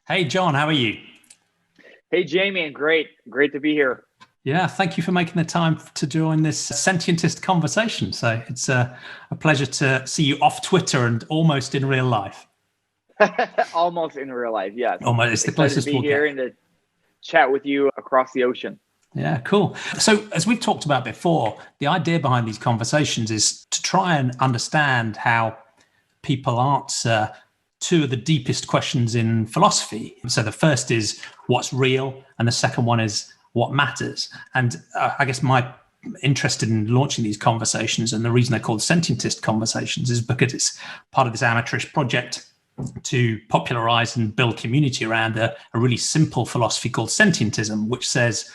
Hey, John, how are you? Hey, Jamie, great to be here. Yeah, thank you for making the time to join this Sentientist conversation. So it's a pleasure to see you off Twitter and almost in real life. Almost in real life, yes. Almost, it's the Excited to closest be we'll here get. and to chat with you across the ocean. Yeah, cool. So, as we've talked about before, the idea behind these conversations is to try and understand how people answer two of the deepest questions in philosophy. So, the first is what's real, and the second one is what matters. And I guess my interest in launching these conversations and the reason they're called Sentientist Conversations is because it's part of this amateurish project to popularize and build community around a really simple philosophy called Sentientism, which says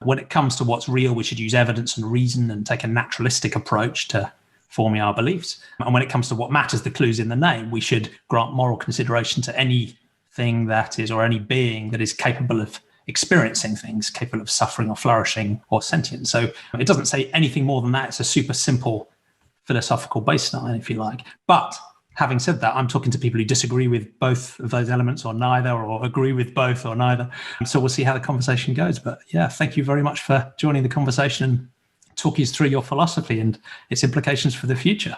when it comes to what's real, we should use evidence and reason and take a naturalistic approach to forming our beliefs. And when it comes to what matters, the clues in the name, we should grant moral consideration to anything that is, or any being that is capable of experiencing things, capable of suffering or flourishing or sentient. So it doesn't say anything more than that. It's a super simple philosophical baseline, if you like. But having said that, I'm talking to people who disagree with both of those elements or neither, or agree with both or neither. So we'll see how the conversation goes. But yeah, thank you very much for joining the conversation and talking us through your philosophy and its implications for the future.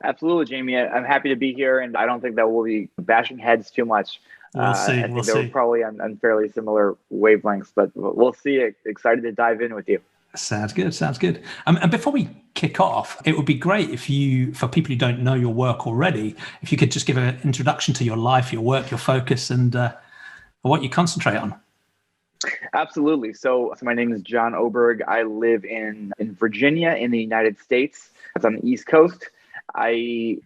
Absolutely, Jamie. I'm happy to be here, and I don't think that we'll be bashing heads too much. We'll see. I think we're probably on fairly similar wavelengths, but we'll see. Excited to dive in with you. Sounds good. Sounds good. And before we kick off, it would be great if you, for people who don't know your work already, if you could just give an introduction to your life, your work, your focus, and what you concentrate on. Absolutely. So my name is John Oberg. I live in Virginia in the United States. It's on the East Coast. I've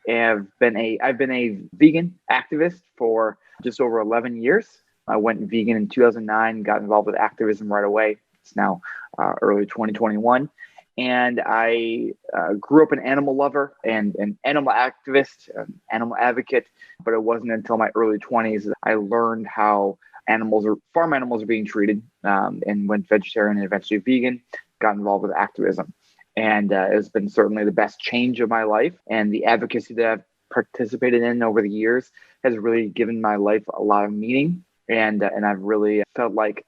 been a vegan activist for just over 11 years. I went vegan in 2009, got involved with activism right away. It's now early 2021. And I grew up an animal lover and an animal activist, an animal advocate. But it wasn't until my early 20s that I learned how farm animals are being treated, and went vegetarian and eventually vegan, got involved with activism. And it's been certainly the best change of my life. And the advocacy that I've participated in over the years has really given my life a lot of meaning. And I've really felt like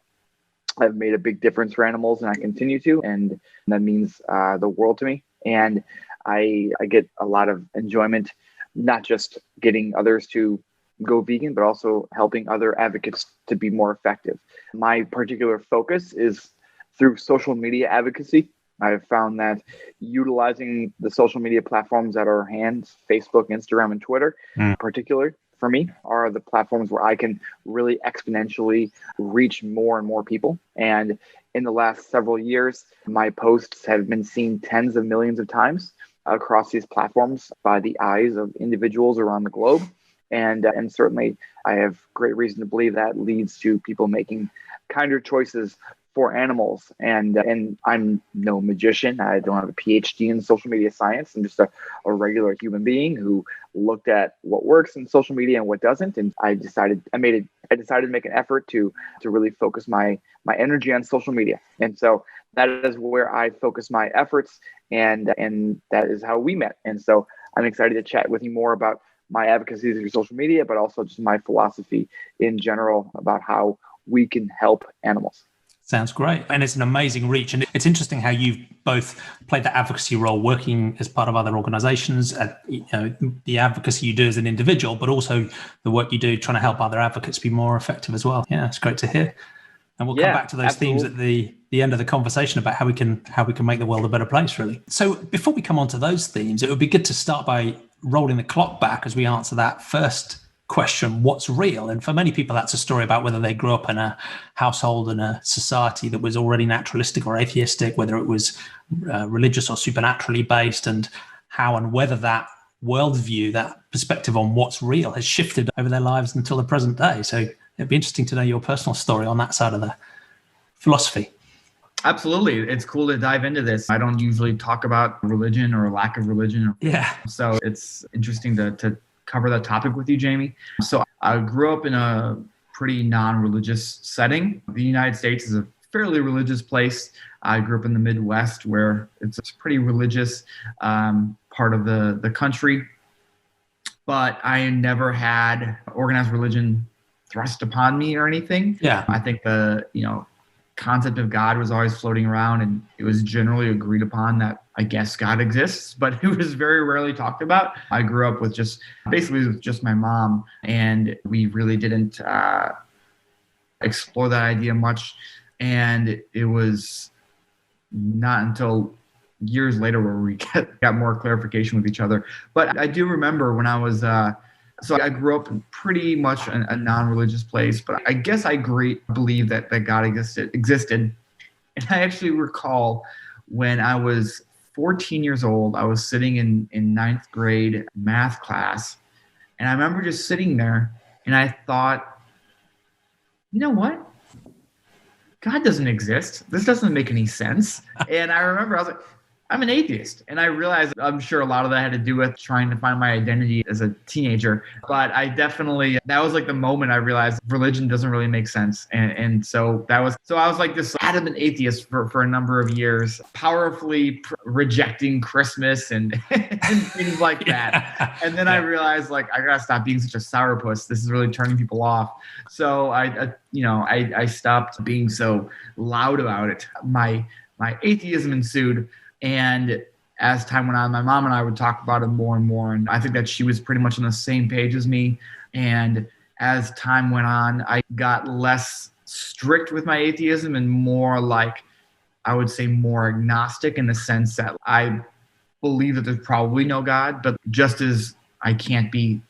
I've made a big difference for animals, and I continue to. And that means the world to me. And I get a lot of enjoyment, not just getting others to go vegan, but also helping other advocates to be more effective. My particular focus is through social media advocacy. I have found that utilizing the social media platforms at our hands, Facebook, Instagram, and Twitter, in particular, for me, are the platforms where I can really exponentially reach more and more people. And in the last several years, my posts have been seen tens of millions of times across these platforms by the eyes of individuals around the globe. And certainly, I have great reason to believe that leads to people making kinder choices for animals. And I'm no magician. I don't have a PhD in social media science. I'm just a regular human being who looked at what works in social media and what doesn't. And I decided to make an effort to really focus my energy on social media. And so that is where I focus my efforts, and that is how we met. And so I'm excited to chat with you more about my advocacy through social media, but also just my philosophy in general about how we can help animals. Sounds great. And it's an amazing reach. And it's interesting how you've both played the advocacy role working as part of other organizations, the advocacy you do as an individual, but also the work you do trying to help other advocates be more effective as well. Yeah, it's great to hear. And we'll come back to those absolutely. themes at the end of the conversation about how we can make the world a better place, really. So before we come on to those themes, it would be good to start by rolling the clock back as we answer that first question, what's real? And for many people, that's a story about whether they grew up in a household and a society that was already naturalistic or atheistic, whether it was religious or supernaturally based, and how and whether that worldview, that perspective on what's real has shifted over their lives until the present day. So it'd be interesting to know your personal story on that side of the philosophy. Absolutely. It's cool to dive into this. I don't usually talk about religion or lack of religion. Yeah. So it's interesting to cover that topic with you, Jamie. So I grew up in a pretty non-religious setting. The United States is a fairly religious place. I grew up in the Midwest, where it's a pretty religious part of the country. But I never had organized religion thrust upon me or anything. Yeah. I think the, concept of God was always floating around, and it was generally agreed upon that I guess God exists, but it was very rarely talked about. I grew up with just my mom, and we really didn't explore that idea much. And it was not until years later where we got more clarification with each other. But I do remember when I was so I grew up in pretty much a non-religious place, but I guess I believe that God existed. And I actually recall when I was 14 years old, I was sitting in ninth grade math class. And I remember just sitting there and I thought, you know what? God doesn't exist. This doesn't make any sense. And I remember I was like, I'm an atheist. And I realized I'm sure a lot of that had to do with trying to find my identity as a teenager. But I definitely, that was like the moment I realized religion doesn't really make sense. And so I was like this adamant atheist for a number of years, powerfully rejecting Christmas and things like that. And then I realized like, I gotta stop being such a sourpuss. This is really turning people off. So I stopped being so loud about it. My atheism ensued. And as time went on, my mom and I would talk about it more and more. And I think that she was pretty much on the same page as me. And as time went on, I got less strict with my atheism and more like, I would say more agnostic in the sense that I believe that there's probably no God, but just as I can't be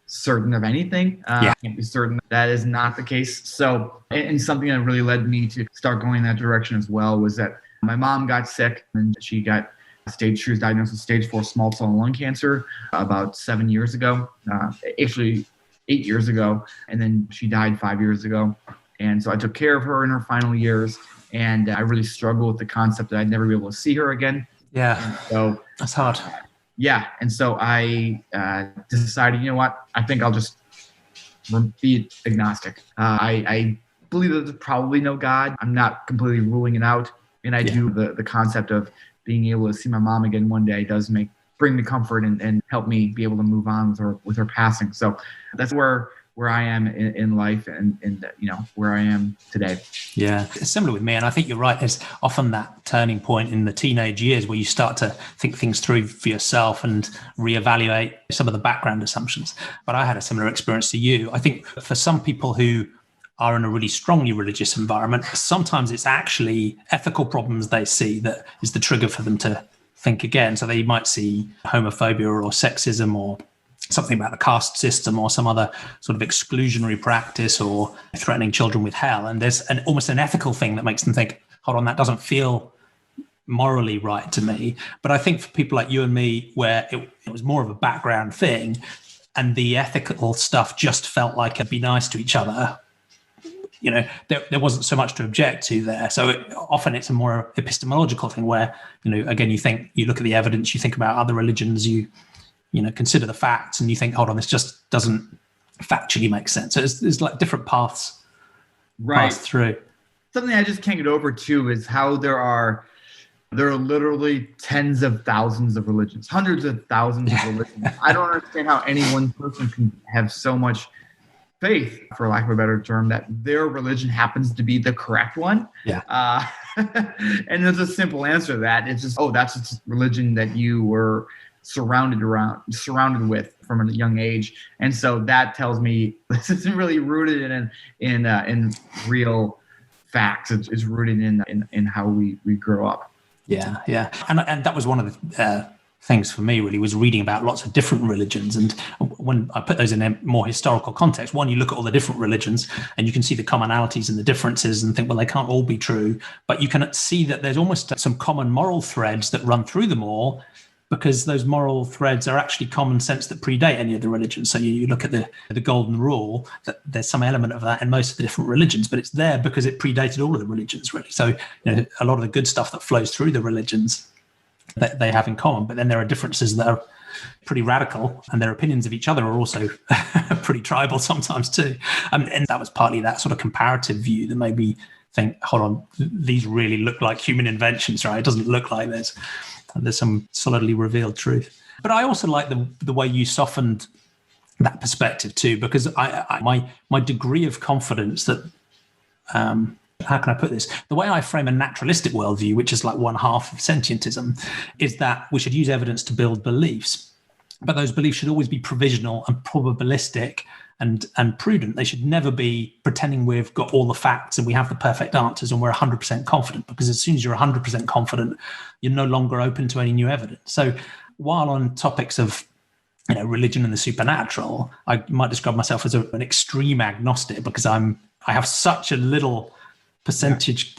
certain of anything, I can't be certain that is not the case. So, and something that really led me to start going in that direction as well was that my mom got sick and she was diagnosed with stage 4 small cell lung cancer about 7 years ago, actually 8 years ago. And then she died 5 years ago. And so I took care of her in her final years. And I really struggled with the concept that I'd never be able to see her again. Yeah. And so that's hard. And so I decided, you know what, I think I'll just be agnostic. I believe that there's probably no God. I'm not completely ruling it out. And I do the concept of being able to see my mom again one day does bring me comfort and help me be able to move on with her passing. So that's where I am in life and where I am today. Yeah, it's similar with me. And I think you're right. There's often that turning point in the teenage years where you start to think things through for yourself and reevaluate some of the background assumptions. But I had a similar experience to you. I think for some people who are in a really strongly religious environment, sometimes it's actually ethical problems they see that is the trigger for them to think again. So they might see homophobia or sexism or something about the caste system or some other sort of exclusionary practice or threatening children with hell. And there's almost an ethical thing that makes them think, hold on, that doesn't feel morally right to me. But I think for people like you and me, where it was more of a background thing and the ethical stuff just felt like it'd be nice to each other, there wasn't so much to object to there. So often it's a more epistemological thing where, again, you look at the evidence, you think about other religions, you consider the facts and you think, hold on, this just doesn't factually make sense. So there's like different paths through. Something I just can't get over too is how there are literally tens of thousands of religions, hundreds of thousands of religions. I don't understand how any one person can have so much faith, for lack of a better term, that their religion happens to be the correct one. Yeah. And there's a simple answer to that. It's just, that's just religion that you were surrounded with from a young age. And so that tells me this isn't really rooted in real facts. It's rooted in how we grow up. Yeah. And that was one of the things for me really was reading about lots of different religions. And when I put those in a more historical context, one, you look at all the different religions and you can see the commonalities and the differences and think, well, they can't all be true. But you can see that there's almost some common moral threads that run through them all, because those moral threads are actually common sense that predate any of the religions. So you look at the golden rule, that there's some element of that in most of the different religions, but it's there because it predated all of the religions, really. So a lot of the good stuff that flows through the religions that they have in common. But then there are differences that are pretty radical, and their opinions of each other are also pretty tribal sometimes too. And that was partly that sort of comparative view that made me think, hold on, these really look like human inventions, right? It doesn't look like there's some solidly revealed truth. But I also like the way you softened that perspective too, because my degree of confidence that how can I put this? The way I frame a naturalistic worldview, which is like one half of sentientism, is that we should use evidence to build beliefs. But those beliefs should always be provisional and probabilistic and prudent. They should never be pretending we've got all the facts and we have the perfect answers and we're 100% confident, because as soon as you're 100% confident, you're no longer open to any new evidence. So while on topics of religion and the supernatural, I might describe myself as an extreme agnostic, because I have such a little percentage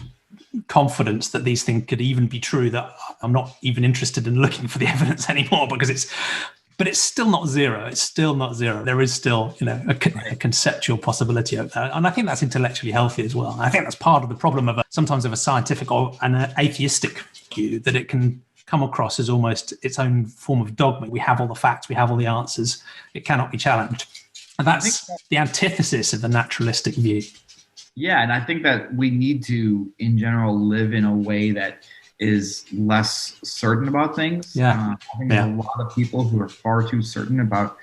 confidence that these things could even be true that I'm not even interested in looking for the evidence anymore, because it's still not zero. It's still not zero. There is still, a conceptual possibility of that. And I think that's intellectually healthy as well. I think that's part of the problem of sometimes of a scientific or an atheistic view, that it can come across as almost its own form of dogma. We have all the facts. We have all the answers. It cannot be challenged. And that's the antithesis of the naturalistic view. Yeah, and I think that we need to, in general, live in a way that is less certain about things. I think there's a lot of people who are far too certain about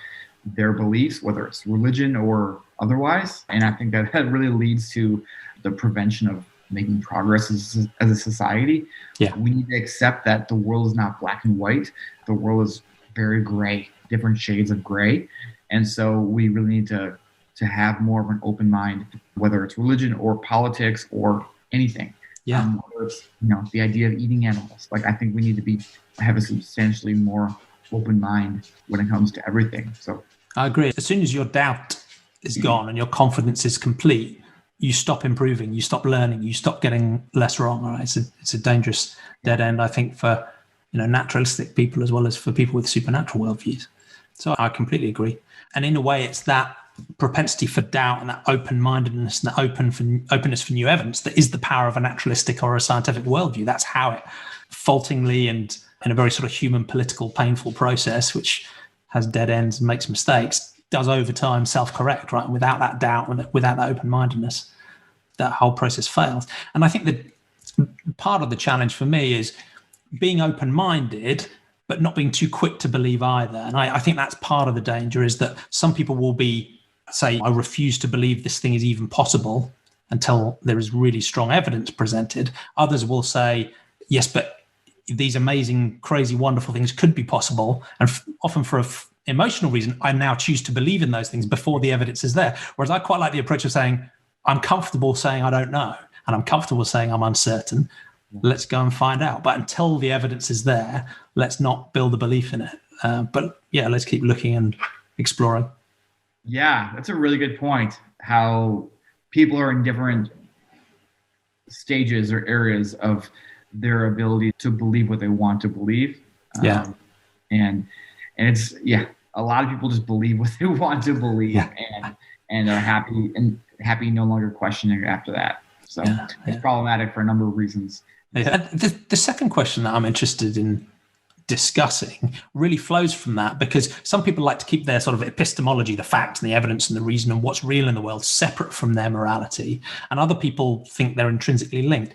their beliefs, whether it's religion or otherwise. And I think that really leads to the prevention of making progress as a society. Yeah. We need to accept that the world is not black and white. The world is very gray, different shades of gray. And so we really need to have more of an open mind, whether it's religion or politics or anything. Yeah. Whether it's, the idea of eating animals. Like, I think we need to have a substantially more open mind when it comes to everything. So I agree. As soon as your doubt is gone and your confidence is complete, you stop improving, you stop learning, you stop getting less wrong. Right? It's a dangerous dead end, I think, for naturalistic people as well as for people with supernatural worldviews. So I completely agree. And in a way, it's that propensity for doubt and that open-mindedness and that openness for new evidence that is the power of a naturalistic or a scientific worldview. That's how it faultingly and in a very sort of human, political, painful process, which has dead ends and makes mistakes, does over time self-correct, right? And without that doubt, without that open-mindedness, that whole process fails. And I think that part of the challenge for me is being open-minded, but not being too quick to believe either. And I think that's part of the danger, is that some people will say, I refuse to believe this thing is even possible until there is really strong evidence presented. Others will say, yes, but these amazing, crazy, wonderful things could be possible. And often for an emotional reason, I now choose to believe in those things before the evidence is there. Whereas I quite like the approach of saying, I'm comfortable saying I don't know, and I'm comfortable saying I'm uncertain. Let's go and find out. But until the evidence is there, let's not build a belief in it. But let's keep looking and exploring. Yeah, that's a really good point. How people are in different stages or areas of their ability to believe what they want to believe. And it's, a lot of people just believe what they want to believe and are happy no longer questioning after that. So it's problematic for a number of reasons. Yeah. The second question that I'm interested in discussing really flows from that, because some people like to keep their sort of epistemology, the facts and the evidence and the reason and what's real in the world, separate from their morality. And other people think they're intrinsically linked.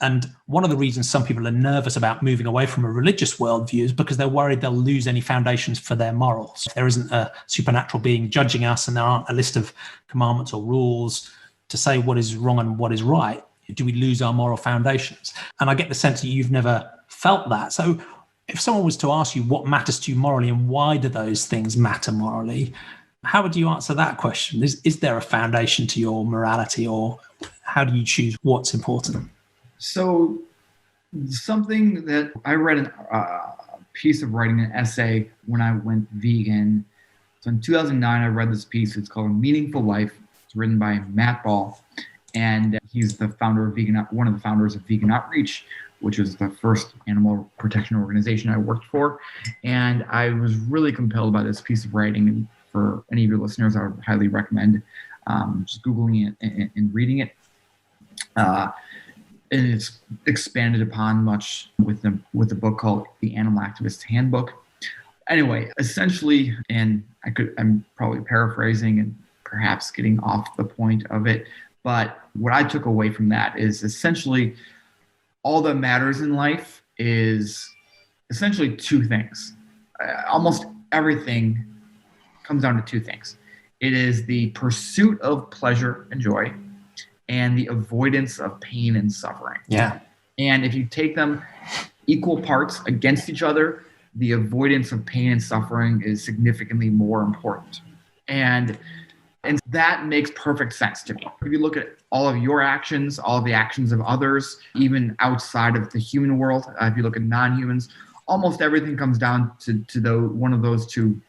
And one of the reasons some people are nervous about moving away from a religious worldview is because they're worried they'll lose any foundations for their morals. If there isn't a supernatural being judging us and there aren't a list of commandments or rules to say what is wrong and what is right, do we lose our moral foundations? And I get the sense that you've never felt that. So if someone was to ask you what matters to you morally and why do those things matter morally, how would you answer that question? Is there a foundation to your morality, or how do you choose what's important? So something that I read a piece of writing, an essay when I went vegan. So in 2009, I read this piece. It's called Meaningful Life. It's written by Matt Ball. And he's the founder of one of the founders of Vegan Outreach, which was the first animal protection organization I worked for. And I was really compelled by this piece of writing. And for any of your listeners, I would highly recommend just Googling it and reading it. And it's expanded upon much with the book called The Animal Activist Handbook. Anyway, essentially, and I'm probably paraphrasing and perhaps getting off the point of it, but what I took away from that is essentially all that matters in life is essentially two things. Almost everything comes down to two things. It is the pursuit of pleasure and joy and the avoidance of pain and suffering. Yeah. And if you take them equal parts against each other, the avoidance of pain and suffering is significantly more important. And that makes perfect sense to me. If you look at all of your actions, all of the actions of others, even outside of the human world, if you look at non-humans, almost everything comes down to one of those two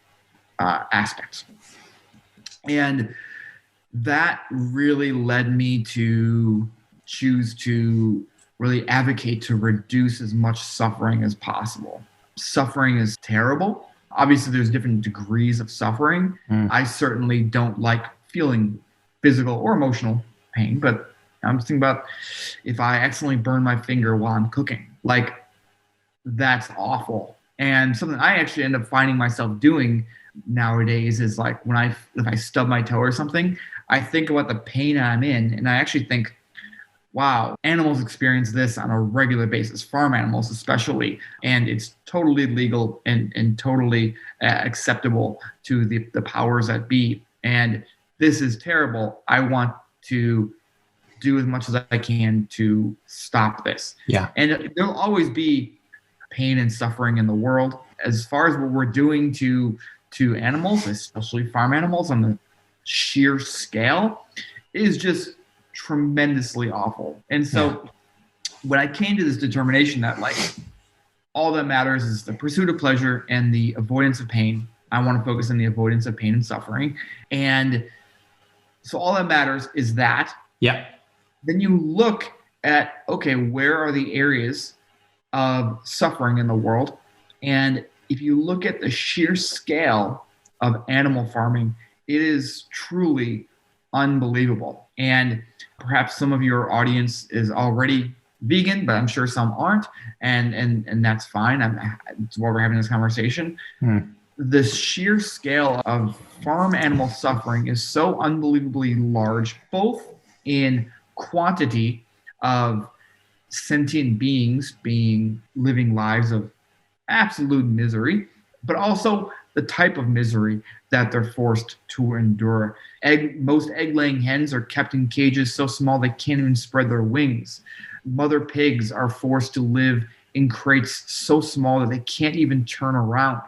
aspects. And that really led me to choose to really advocate to reduce as much suffering as possible. Suffering is terrible. Obviously, there's different degrees of suffering. I certainly don't like feeling physical or emotional pain, but I'm just thinking about if I accidentally burn my finger while I'm cooking, like that's awful. And something I actually end up finding myself doing nowadays is like if I stub my toe or something, I think about the pain I'm in, and I actually think, wow, animals experience this on a regular basis, farm animals especially, and it's totally legal and totally acceptable to the powers that be. And this is terrible. I want to do as much as I can to stop this. Yeah. And there'll always be pain and suffering in the world. As far as what we're doing to animals, especially farm animals on the sheer scale, is just tremendously awful. And so when I came to this determination that like all that matters is the pursuit of pleasure and the avoidance of pain, I want to focus on the avoidance of pain and suffering. And so all that matters is that. Yeah. Then you look at, okay, where are the areas of suffering in the world? And if you look at the sheer scale of animal farming, it is truly unbelievable. And perhaps some of your audience is already vegan, but I'm sure some aren't, and that's fine. It's why we're having this conversation. The sheer scale of farm animal suffering is so unbelievably large, both in quantity of sentient beings living lives of absolute misery, but also the type of misery that they're forced to endure. Most egg-laying hens are kept in cages so small they can't even spread their wings. Mother pigs are forced to live in crates so small that they can't even turn around.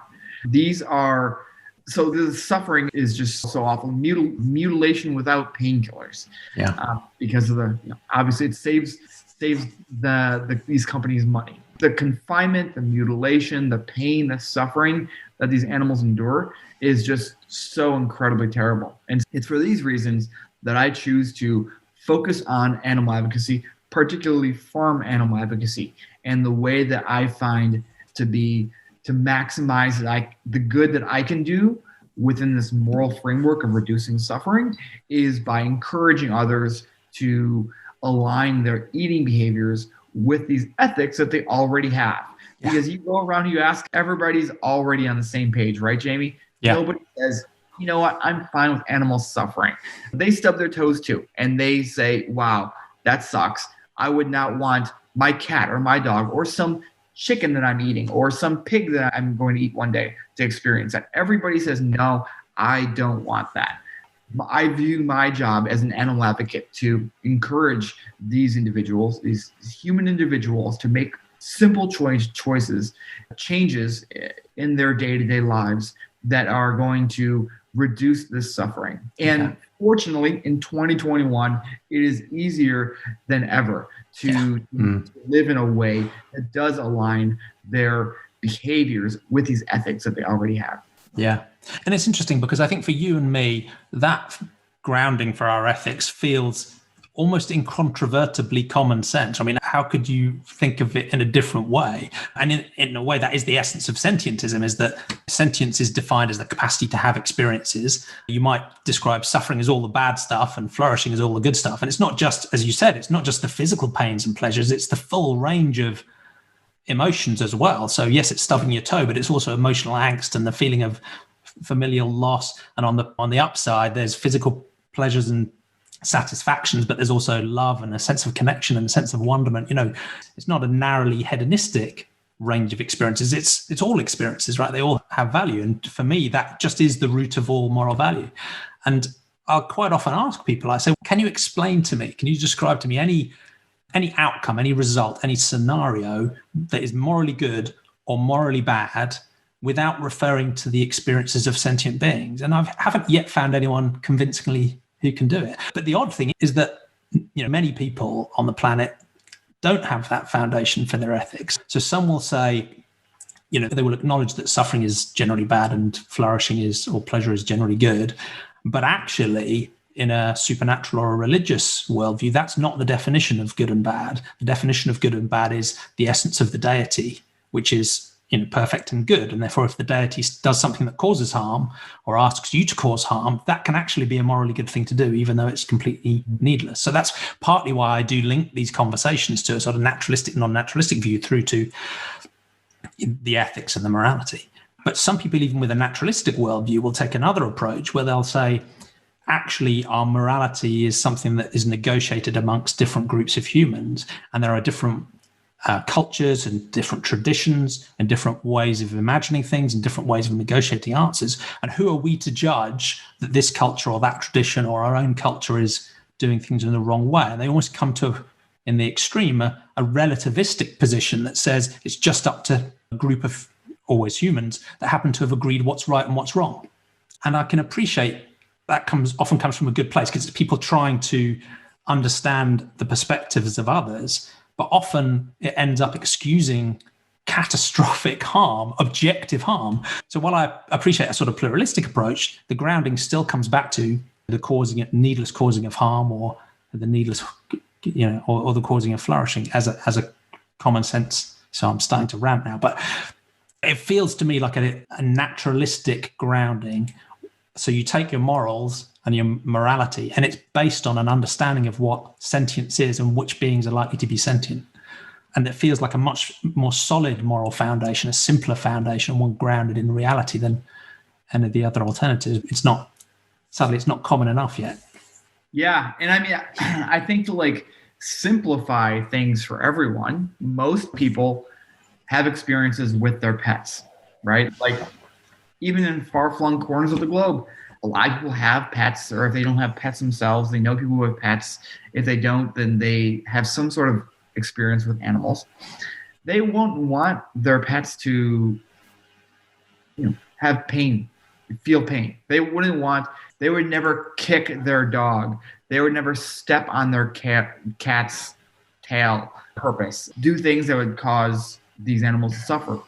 So the suffering is just so awful. Mutilation without painkillers. Yeah. Because of obviously it saves these companies money. The confinement, the mutilation, the pain, the suffering that these animals endure is just so incredibly terrible. And it's for these reasons that I choose to focus on animal advocacy, particularly farm animal advocacy, and the way that I find to maximize the good that I can do within this moral framework of reducing suffering is by encouraging others to align their eating behaviors with these ethics that they already have. Yeah. Because you go around, you ask, everybody's already on the same page, right, Jamie? Yeah. Nobody says, you know what, I'm fine with animals suffering. They stub their toes too, and they say, wow, that sucks. I would not want my cat or my dog or some chicken that I'm eating or some pig that I'm going to eat one day to experience that. Everybody says, no, I don't want that. I view my job as an animal advocate to encourage these individuals, these human individuals, to make simple changes in their day-to-day lives that are going to reduce this suffering. And fortunately, in 2021, it is easier than ever to live in a way that does align their behaviors with these ethics that they already have. Yeah. And it's interesting because I think for you and me, that grounding for our ethics feels almost incontrovertibly common sense. I mean, how could you think of it in a different way? And in a way, that is the essence of sentientism, is that sentience is defined as the capacity to have experiences. You might describe suffering as all the bad stuff and flourishing as all the good stuff. And it's not just, as you said, it's not just the physical pains and pleasures, it's the full range of emotions as well. So yes, it's stubbing your toe, but it's also emotional angst and the feeling of familial loss. And on the upside, there's physical pleasures and satisfactions, but there's also love and a sense of connection and a sense of wonderment. It's not a narrowly hedonistic range of experiences. It's all experiences, right? They all have value. And for me, that just is the root of all moral value. And I'll quite often ask people, I say, can you explain to me, can you describe to me any outcome, any result, any scenario that is morally good or morally bad without referring to the experiences of sentient beings? And I haven't yet found anyone convincingly who can do it. But the odd thing is that, many people on the planet don't have that foundation for their ethics. So some will say, they will acknowledge that suffering is generally bad and flourishing or pleasure is generally good. But actually, in a supernatural or a religious worldview, that's not the definition of good and bad. The definition of good and bad is the essence of the deity, which is perfect and good. And therefore, if the deity does something that causes harm or asks you to cause harm, that can actually be a morally good thing to do, even though it's completely needless. So that's partly why I do link these conversations to a sort of naturalistic, non-naturalistic view through to the ethics and the morality. But some people, even with a naturalistic worldview, will take another approach where they'll say, actually, our morality is something that is negotiated amongst different groups of humans. And there are different cultures and different traditions and different ways of imagining things and different ways of negotiating answers. And who are we to judge that this culture or that tradition or our own culture is doing things in the wrong way? And they almost come to, in the extreme, a relativistic position that says it's just up to a group of always humans that happen to have agreed what's right and what's wrong. And I can appreciate that often comes from a good place, because it's people trying to understand the perspectives of others. But often it ends up excusing catastrophic harm, objective harm. So while I appreciate a sort of pluralistic approach, the grounding still comes back to the needless causing of harm, or the needless, or the causing of flourishing as a common sense. So I'm starting to rant now, but it feels to me like a naturalistic grounding. So you take your morals and your morality, and it's based on an understanding of what sentience is and which beings are likely to be sentient. And it feels like a much more solid moral foundation, a simpler foundation, one grounded in reality than any of the other alternatives. Sadly, it's not common enough yet. Yeah. And I mean, I think to simplify things for everyone, most people have experiences with their pets, right? Even in far-flung corners of the globe, a lot of people have pets, or if they don't have pets themselves, they know people who have pets. If they don't, then they have some sort of experience with animals. They won't want their pets to, have pain, feel pain. They would never kick their dog. They would never step on their cat's tail purpose, do things that would cause these animals to suffer.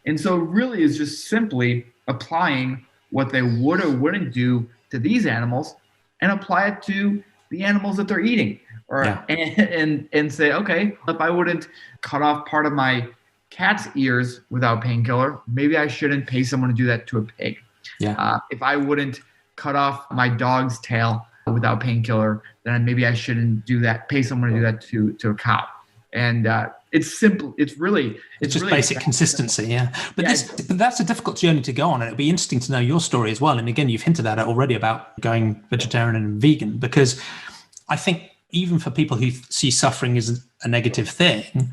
And so it really is just simply applying what they would or wouldn't do to these animals and apply it to the animals that they're eating. And say, okay, if I wouldn't cut off part of my cat's ears without painkiller, maybe I shouldn't pay someone to do that to a pig. Yeah. If I wouldn't cut off my dog's tail without painkiller, then maybe I shouldn't pay someone to do that to a cow. And it's simple. It's just really basic consistency. Yeah. But that's a difficult journey to go on. And it'd be interesting to know your story as well. And again, you've hinted at it already about going vegetarian and vegan, because I think even for people who see suffering as a negative thing,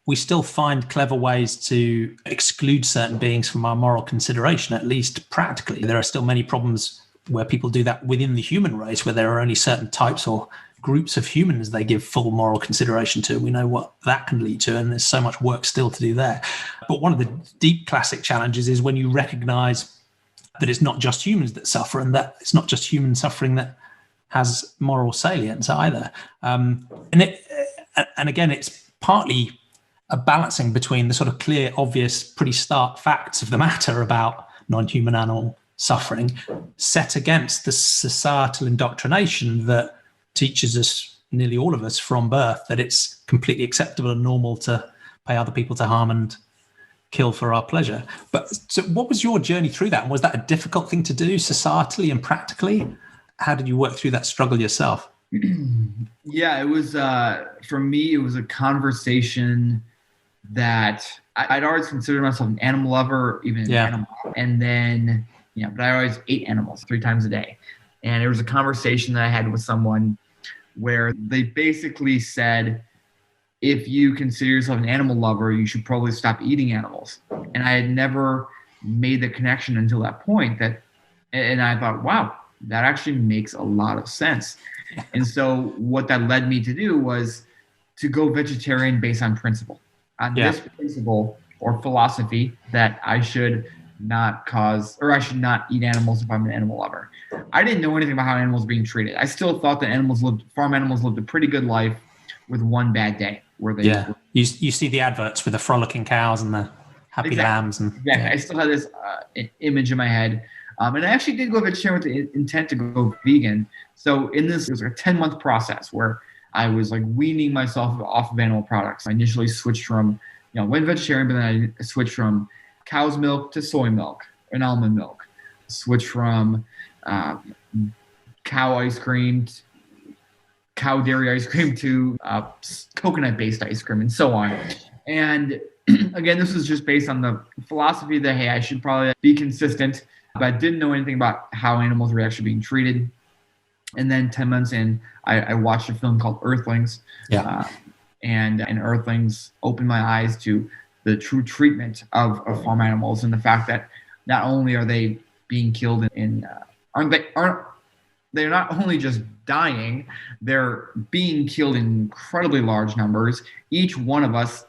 we still find clever ways to exclude certain beings from our moral consideration, at least practically. There are still many problems where people do that within the human race, where there are only certain types or groups of humans they give full moral consideration to. We know what that can lead to, and there's so much work still to do there. But one of the deep classic challenges is when you recognize that it's not just humans that suffer, and that it's not just human suffering that has moral salience either. And again, it's partly a balancing between the sort of clear, obvious, pretty stark facts of the matter about non-human animal suffering set against the societal indoctrination that teaches us, nearly all of us from birth, that it's completely acceptable and normal to pay other people to harm and kill for our pleasure. But so what was your journey through that? And was that a difficult thing to do societally and practically? How did you work through that struggle yourself? Yeah, it was, for me, it was a conversation that I'd always considered myself an animal lover, even an animal. And then, but I always ate animals 3 times a day. And it was a conversation that I had with someone where they basically said, if you consider yourself an animal lover, you should probably stop eating animals. And I had never made the connection until that point and I thought, wow, that actually makes a lot of sense. And so what that led me to do was to go vegetarian based on principle. On this principle or philosophy that I should not eat animals if I'm an animal lover. I didn't know anything about how animals were being treated. I still thought that farm animals lived a pretty good life with one bad day where they you see the adverts with the frolicking cows and the happy lambs. And I still had this image in my head. And I actually did go vegetarian with the intent to go vegan. So it was a 10-month process where I was like weaning myself off of animal products. I initially switched from, went vegetarian, but then I switched from cow's milk to soy milk and almond milk. Switched from cow dairy ice cream to coconut-based ice cream and so on. And again, this was just based on the philosophy that, hey, I should probably be consistent, but I didn't know anything about how animals were actually being treated. And then 10 months in, I watched a film called Earthlings. And Earthlings opened my eyes to the true treatment of farm animals and the fact that not only are they being killed they're not only just dying, they're being killed in incredibly large numbers. Each one of us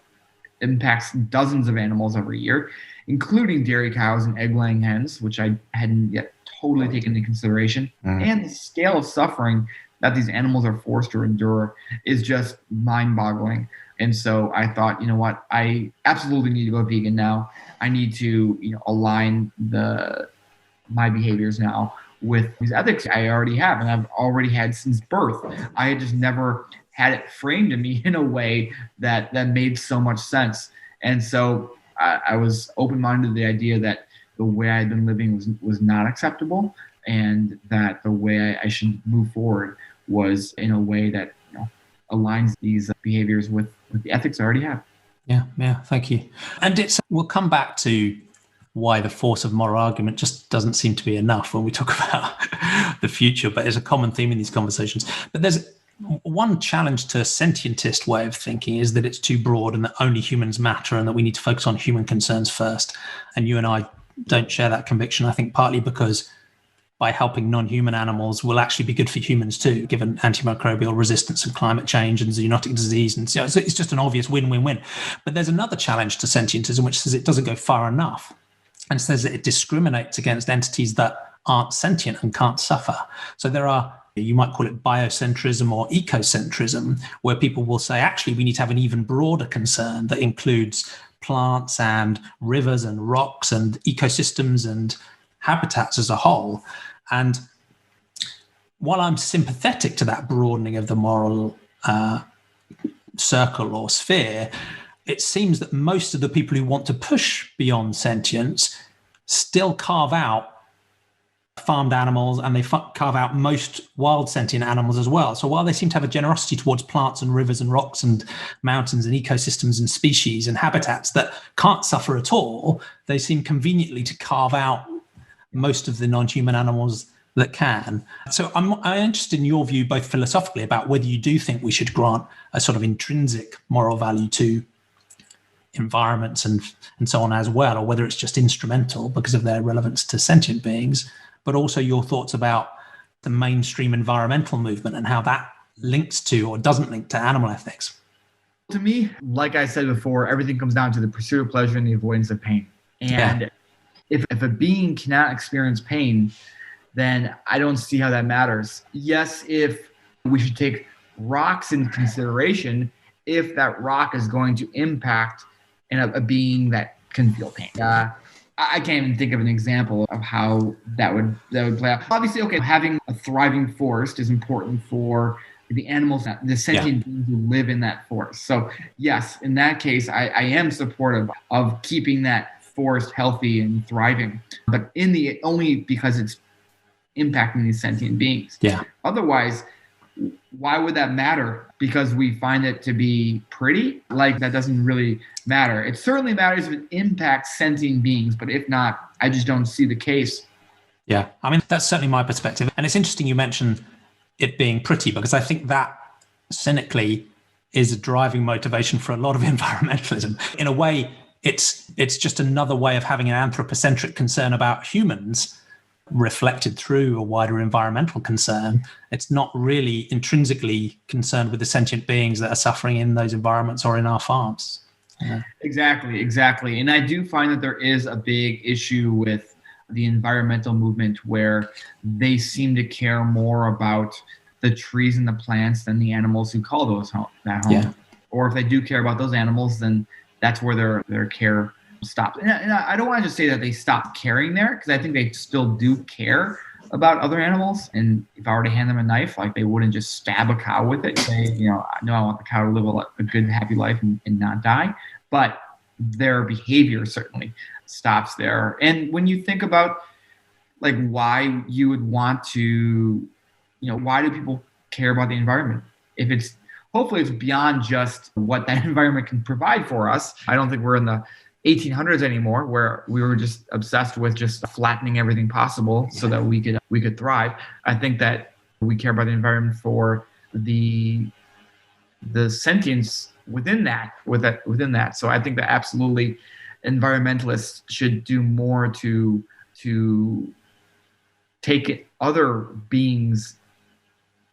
impacts dozens of animals every year, including dairy cows and egg-laying hens, which I hadn't yet totally taken into consideration. And the scale of suffering that these animals are forced to endure is just mind-boggling. And so I thought, you know what, I absolutely need to go vegan now. I need to, align my behaviors now with these ethics I already have, and I've already had since birth. I had just never had it framed to me in a way that made so much sense. And so I was open-minded to the idea that the way I had been living was not acceptable, and that the way I should move forward was in a way that aligns these behaviors with the ethics I already have. Yeah, thank you. And we'll come back to why the force of moral argument just doesn't seem to be enough when we talk about the future, but it's a common theme in these conversations. But there's one challenge to a sentientist way of thinking is that it's too broad and that only humans matter and that we need to focus on human concerns first. And you and I don't share that conviction, I think partly because by helping non-human animals will actually be good for humans too, given antimicrobial resistance and climate change and zoonotic disease. And so it's just an obvious win-win-win. But there's another challenge to sentientism, which says it doesn't go far enough and says that it discriminates against entities that aren't sentient and can't suffer. So there are, you might call it biocentrism or ecocentrism, where people will say, actually, we need to have an even broader concern that includes plants and rivers and rocks and ecosystems and habitats as a whole. And while I'm sympathetic to that broadening of the moral circle or sphere, it seems that most of the people who want to push beyond sentience still carve out farmed animals, and they carve out most wild sentient animals as well. So while they seem to have a generosity towards plants and rivers and rocks and mountains and ecosystems and species and habitats that can't suffer at all, they seem conveniently to carve out most of the non-human animals that can. So I'm interested in your view, both philosophically, about whether you do think we should grant a sort of intrinsic moral value to environments and so on as well, or whether it's just instrumental because of their relevance to sentient beings, but also your thoughts about the mainstream environmental movement and how that links to or doesn't link to animal ethics. To me, like I said before, everything comes down to the pursuit of pleasure and the avoidance of pain. And if a being cannot experience pain, then I don't see how that matters. Yes, if we should take rocks into consideration, if that rock is going to impact a being that can feel pain. I can't even think of an example of how that would play out. Obviously, having a thriving forest is important for the animals, the sentient beings who live in that forest. So yes, in that case, I am supportive of keeping that forest healthy and thriving, but only because it's impacting these sentient beings. Yeah. Otherwise, why would that matter? Because we find it to be pretty? Like, that doesn't really matter. It certainly matters if it impacts sentient beings, but if not, I just don't see the case. Yeah, I mean, that's certainly my perspective. And it's interesting you mentioned it being pretty, because I think that cynically is a driving motivation for a lot of environmentalism. In a way, it's just another way of having an anthropocentric concern about humans reflected through a wider environmental concern. It's not really intrinsically concerned with the sentient beings that are suffering in those environments or in our farms. Yeah. Exactly. And I do find that there is a big issue with the environmental movement where they seem to care more about the trees and the plants than the animals who call those home. Yeah. Or if they do care about those animals, then that's where their care stops. And I don't want to just say that they stop caring there, because I think they still do care about other animals. And if I were to hand them a knife, like, they wouldn't just stab a cow with it. Say, no, I want the cow to live a good, happy life and not die. But their behavior certainly stops there. And when you think about, like, why you would want to, why do people care about the environment? If it's, hopefully it's beyond just what that environment can provide for us. I don't think we're in the 1800s anymore, where we were just obsessed with just flattening everything possible so that we could thrive. I think that we care about the environment for the sentience within that. So I think that absolutely environmentalists should do more to take other beings'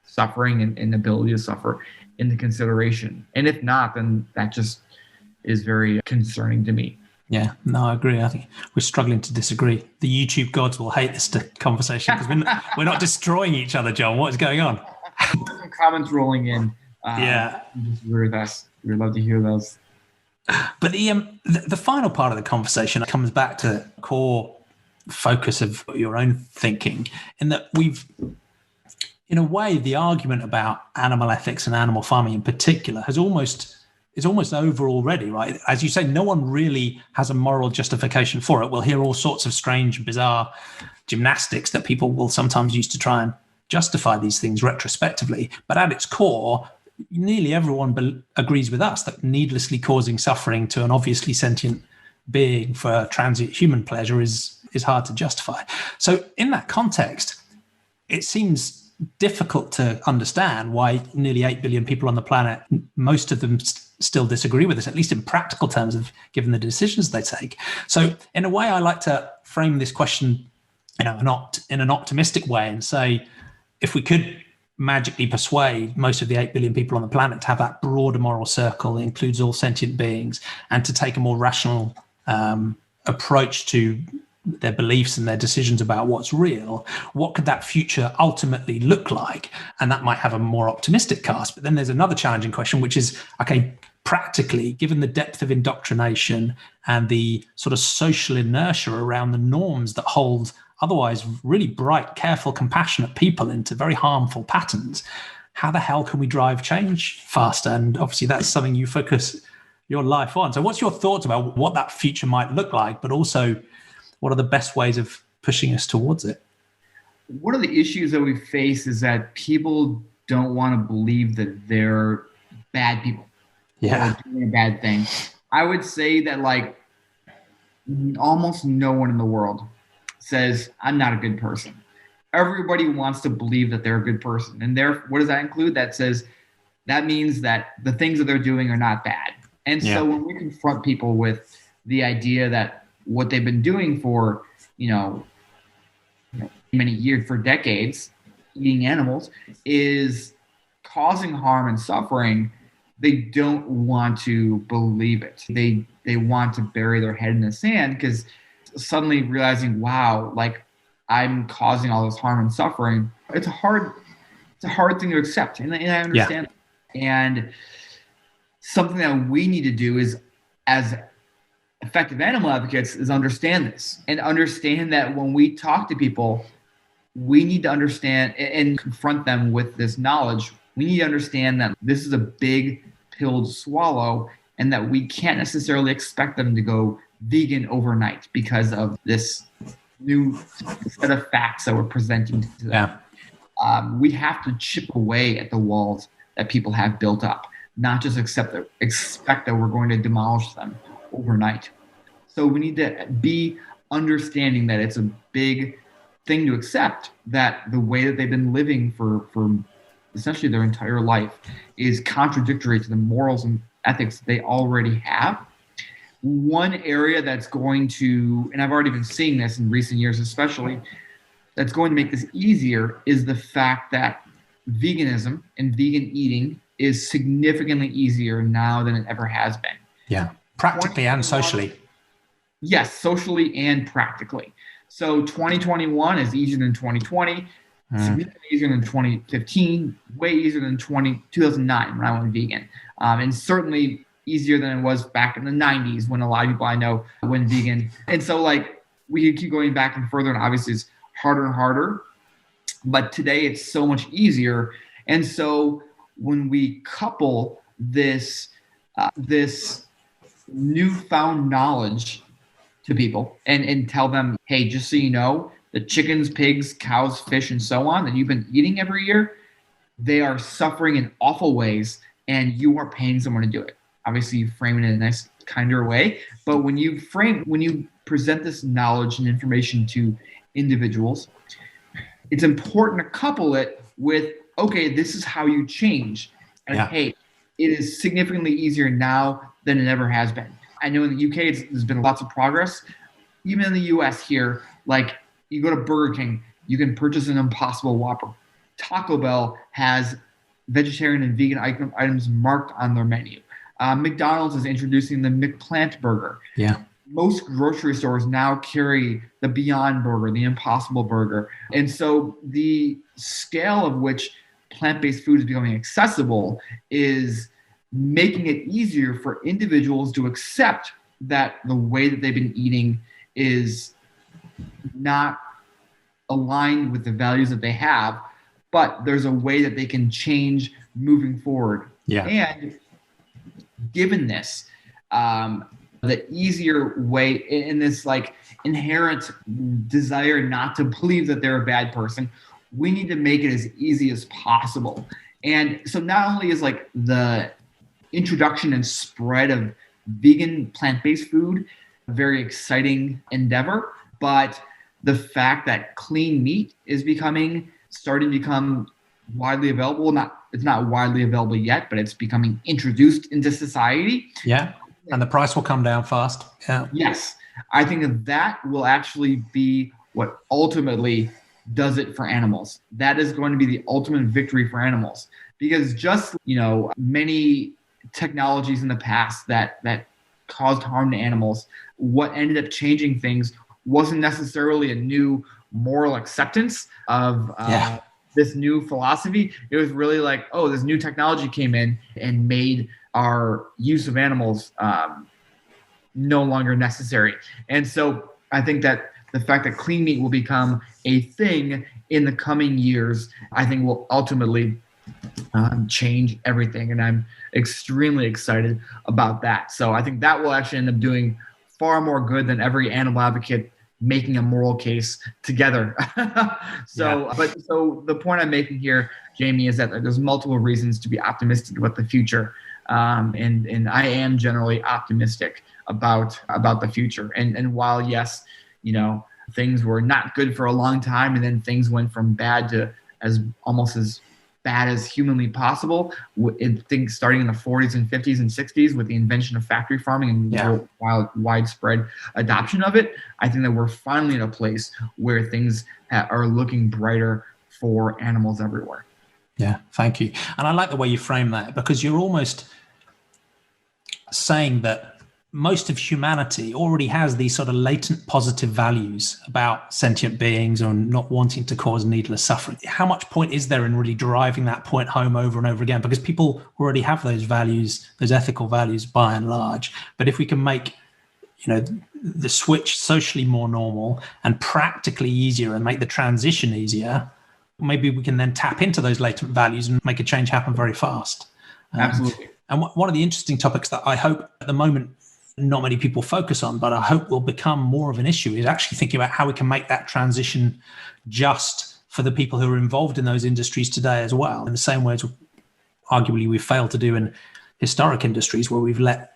suffering and ability to suffer into consideration. And if not, then that just is very concerning to me. Yeah, no, I agree. I think we're struggling to disagree. The YouTube gods will hate this conversation because we're not destroying each other, John. What is going on? Some comments rolling in. Disagree with us. We'd love to hear those. But the final part of the conversation comes back to the core focus of your own thinking, in that we've, in a way, the argument about animal ethics and animal farming in particular is almost over already, right? As you say, no one really has a moral justification for it. We'll hear all sorts of strange, bizarre gymnastics that people will sometimes use to try and justify these things retrospectively. But at its core, nearly everyone agrees with us that needlessly causing suffering to an obviously sentient being for transient human pleasure is hard to justify. So in that context, it seems difficult to understand why nearly 8 billion people on the planet, most of them still disagree with us, at least in practical terms of given the decisions they take. So in a way, I like to frame this question, in an optimistic way, and say, if we could magically persuade most of the 8 billion people on the planet to have that broader moral circle that includes all sentient beings, and to take a more rational approach to their beliefs and their decisions about what's real, what could that future ultimately look like? And that might have a more optimistic cast. But then there's another challenging question, which is, okay, practically, given the depth of indoctrination and the sort of social inertia around the norms that hold otherwise really bright, careful, compassionate people into very harmful patterns, how the hell can we drive change faster? And obviously that's something you focus your life on. So what's your thoughts about what that future might look like, but also what are the best ways of pushing us towards it? One of the issues that we face is that people don't want to believe that they're bad people. Yeah. Or doing a bad thing. I would say that, like, almost no one in the world says, I'm not a good person. Everybody wants to believe that they're a good person. And what does that include? That means that the things that they're doing are not bad. And so when we confront people with the idea that what they've been doing for, many years, for decades, eating animals, is causing harm and suffering, they don't want to believe it. They want to bury their head in the sand, because suddenly realizing, wow, like, I'm causing all this harm and suffering. It's a hard thing to accept, and I understand. Yeah. And something that we need to do is, as effective animal advocates, is understand this, and understand that when we talk to people, we need to understand and confront them with this knowledge. We need to understand that this is a big pill to swallow, and that we can't necessarily expect them to go vegan overnight because of this new set of facts that we're presenting to them. Yeah. We have to chip away at the walls that people have built up, not just expect that we're going to demolish them overnight. So we need to be understanding that it's a big thing to accept, that the way that they've been living for essentially their entire life is contradictory to the morals and ethics they already have. One area that's going to, and I've already been seeing this in recent years especially, that's going to make this easier is the fact that veganism and vegan eating is significantly easier now than it ever has been. Yeah, practically and socially. Yes, socially and practically. So 2021 is easier than 2020, significantly easier than 2015, way easier than 2009 when I went vegan. And certainly easier than it was back in the 90s when a lot of people I know went vegan. And so like we keep going back and further, and obviously it's harder and harder. But today it's so much easier. And so when we couple this newfound knowledge to people and tell them, hey, just so you know, the chickens, pigs, cows, fish, and so on that you've been eating every year, they are suffering in awful ways, and you are paying someone to do it. Obviously, you frame it in a nice, kinder way. But when you present this knowledge and information to individuals, it's important to couple it with, okay, this is how you change. And hey, it is significantly easier now than it ever has been. I know in the UK, there's been lots of progress. Even in the US here, like you go to Burger King, you can purchase an Impossible Whopper. Taco Bell has vegetarian and vegan items marked on their menu. McDonald's is introducing the McPlant Burger. Yeah. Most grocery stores now carry the Beyond Burger, the Impossible Burger. And so the scale of which plant-based food is becoming accessible is making it easier for individuals to accept that the way that they've been eating is not aligned with the values that they have, but there's a way that they can change moving forward. Yeah. And given this, the easier way in this like inherent desire not to believe that they're a bad person, we need to make it as easy as possible. And so not only is like the introduction and spread of vegan plant-based food a very exciting endeavor, but the fact that clean meat is starting to become widely available. It's not widely available yet, but it's becoming introduced into society. Yeah. And the price will come down fast. Yeah. Yes. I think that will actually be what ultimately does it for animals. That is going to be the ultimate victory for animals. Because just, many technologies in the past that caused harm to animals, what ended up changing things wasn't necessarily a new moral acceptance of this new philosophy. It was really like, oh, this new technology came in and made our use of animals no longer necessary. And so I think that the fact that clean meat will become a thing in the coming years, I think will ultimately change everything. And I'm extremely excited about that. So I think that will actually end up doing far more good than every animal advocate making a moral case together. So the point I'm making here, Jamie, is that there's multiple reasons to be optimistic about the future. And I am generally optimistic about the future. And while, yes, things were not good for a long time, and then things went from bad to almost as bad as humanly possible. I think starting in the 40s and 50s and 60s with the invention of factory farming and widespread adoption of it, I think that we're finally in a place where things are looking brighter for animals everywhere. Yeah, thank you. And I like the way you frame that, because you're almost saying that most of humanity already has these sort of latent positive values about sentient beings and not wanting to cause needless suffering. How much point is there in really driving that point home over and over again? Because people already have those values, those ethical values by and large. But if we can make, the switch socially more normal and practically easier and make the transition easier, maybe we can then tap into those latent values and make a change happen very fast. Absolutely. And one of the interesting topics that I hope at the moment not many people focus on, but I hope will become more of an issue, is actually thinking about how we can make that transition just for the people who are involved in those industries today as well, in the same way as arguably we've failed to do in historic industries, where we've let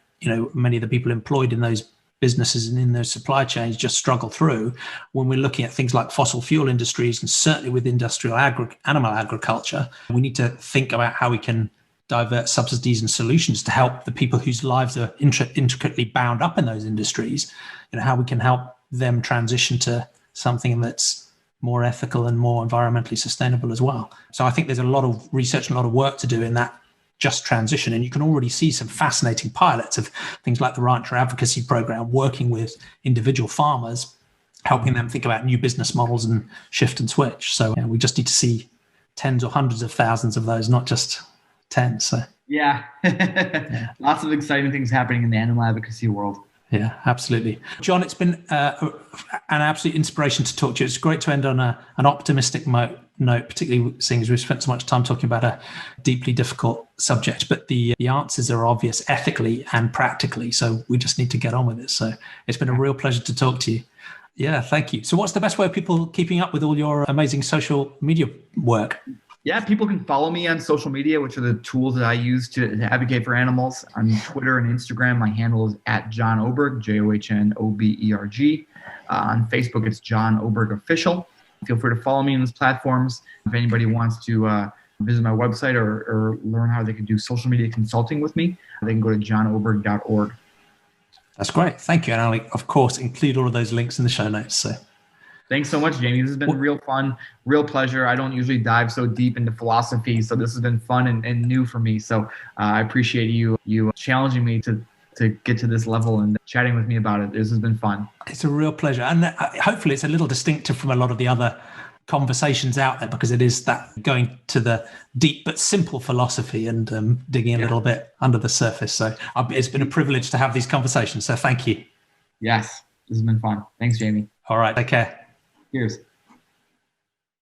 many of the people employed in those businesses and in those supply chains just struggle through. When we're looking at things like fossil fuel industries and certainly with industrial animal agriculture, we need to think about how we can divert subsidies and solutions to help the people whose lives are intricately bound up in those industries, how we can help them transition to something that's more ethical and more environmentally sustainable as well. So I think there's a lot of research and a lot of work to do in that just transition. And you can already see some fascinating pilots of things like the Rancher Advocacy program, working with individual farmers, helping them think about new business models and shift and switch. So we just need to see tens or hundreds of thousands of those, not just tens. So yeah. Lots of exciting things happening in the animal advocacy world. Yeah, absolutely. John, it's been an absolute inspiration to talk to you. It's great to end on an optimistic note, particularly seeing as we've spent so much time talking about a deeply difficult subject, but the answers are obvious ethically and practically. So we just need to get on with it. So it's been a real pleasure to talk to you. Yeah, thank you. So what's the best way of people keeping up with all your amazing social media work? Yeah, people can follow me on social media, which are the tools that I use to advocate for animals. On Twitter and Instagram, my handle is @John Oberg, JOHNOBERG. On Facebook, it's John Oberg Official. Feel free to follow me on those platforms. If anybody wants to visit my website or learn how they can do social media consulting with me, they can go to johnoberg.org. That's great. Thank you. And I'll, of course, include all of those links in the show notes. So. Thanks so much, Jamie. This has been real fun, real pleasure. I don't usually dive so deep into philosophy, so this has been fun and new for me. So I appreciate you challenging me to get to this level and chatting with me about it. This has been fun. It's a real pleasure. And hopefully it's a little distinctive from a lot of the other conversations out there, because it is that going to the deep but simple philosophy and digging a little bit under the surface. So it's been a privilege to have these conversations. So thank you. Yes, this has been fun. Thanks, Jamie. All right. Take care. Cheers.